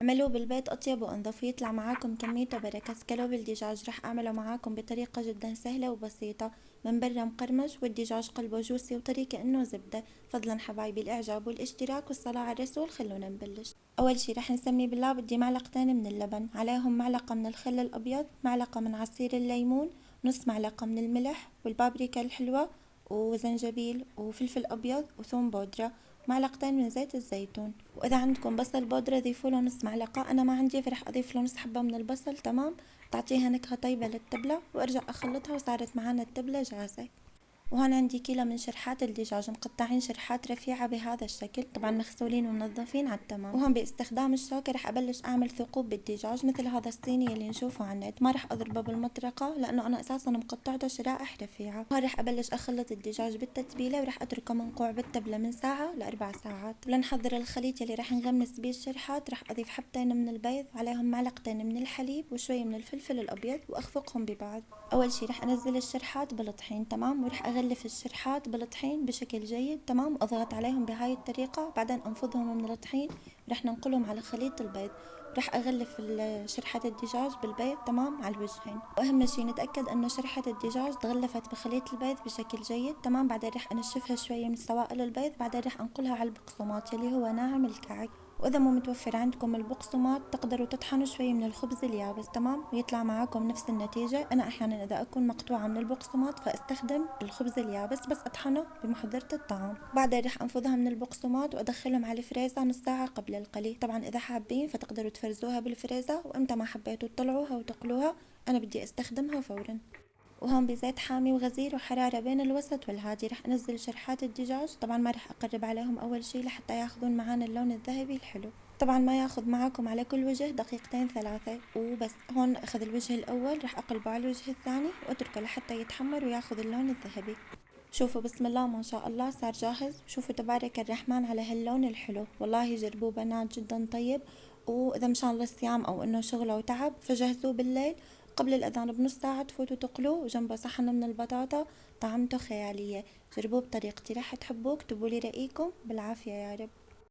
اعملوه بالبيت أطيب وأنظف ويطلع معاكم كميته بركة. سكالوب الدجاج رح أعمله معاكم بطريقة جدا سهلة وبسيطة، من برا مقرمش والدجاج قلبه جوسي وطري كأنه زبدة. فضلا حبايبي الإعجاب والاشتراك والصلاة على الرسول. خلونا نبلش. أول شي رح نسمي بالله. بدي معلقتين من اللبن، عليهم معلقة من الخل الأبيض، معلقة من عصير الليمون، نص معلقة من الملح والبابريكا الحلوة وزنجبيل وفلفل أبيض وثوم بودرة، معلقتين من زيت الزيتون. واذا عندكم بصل بودرة ضيفوا له نص معلقة، انا ما عندي فرح اضيف له نص حبة من البصل. تمام، تعطيها نكهة طيبة للتبلة. وارجع اخلطها وصارت معانا التبلة جاهزة. وهون عندي كيلو من شرحات الدجاج مقطعين شرحات رفيعة بهذا الشكل، طبعا مغسولين ومنظفين على التمام. وهون باستخدام الشوكة رح ابلش اعمل ثقوب بالدجاج مثل هذا الصيني اللي نشوفه على النت. ما رح اضربه بالمطرقة لانه انا اساسا مقطعته شرائح رفيعة. وهون رح ابلش اخلط الدجاج بالتتبيلة ورح اتركه منقوع بالتبلة من ساعة ل4 ساعات. ولنحضر الخليط يلي رح نغمس بيه الشرحات، رح اضيف حبتين من البيض وعليهم معلقتين من الحليب وشوي من الفلفل الابيض واخفقهم ببعض. اول شي رح انزل الشرحات بالطحين. تمام، ورح اغلف الشرحات بالطحين بشكل جيد. تمام، اضغط عليهم بهاي الطريقة، بعدين انفضهم من الطحين. رح ننقلهم على خليط البيض. رح اغلف شرحة الدجاج بالبيض تمام على الوجهين. واهم شي نتأكد انه شرحة الدجاج تغلفت بخليط البيض بشكل جيد. تمام، بعدين رح انشفها شوية من سوائل البيض، بعدين رح انقلها على البقسماط يلي هو ناعم الكعك. واذا مو متوفر عندكم البقسماط تقدروا تطحنوا شوي من الخبز اليابس. تمام، ويطلع معاكم نفس النتيجة. انا احيانا اذا اكون مقطوعة من البقسماط فاستخدم الخبز اليابس بس اطحنه بمحضرة الطعام. بعدين رح انفضها من البقسماط وادخلهم على الفريزر نص ساعة قبل القلي. طبعا اذا حابين فتقدروا تفرزوها بالفريزر، وامتى ما حبيتوا تطلعوها وتقلوها. انا بدي استخدمها فورا. وهون بزيت حامي وغزير وحرارة بين الوسط والهادي رح انزل شرحات الدجاج. طبعا ما رح اقرب عليهم اول شي لحتى ياخذون معانا اللون الذهبي الحلو. طبعا ما ياخذ معاكم على كل وجه دقيقتين 3 وبس. هون اخذ الوجه الاول، رح اقلبه على الوجه الثاني واتركه لحتى يتحمر وياخذ اللون الذهبي. شوفوا بسم الله ما شاء الله صار جاهز. شوفوا تبارك الرحمن على هاللون الحلو. والله جربوه بنات، جدا طيب. واذا مشان الصيام او انه شغله وتعب فجهزوه بالليل قبل الاذان بنص ساعة، تفوتوا تقلوه وجنبه صحن من البطاطا. طعمته خيالية. جربوه بطريقتي رح تحبوه. اكتبوا لي رأيكم. بالعافية يا رب.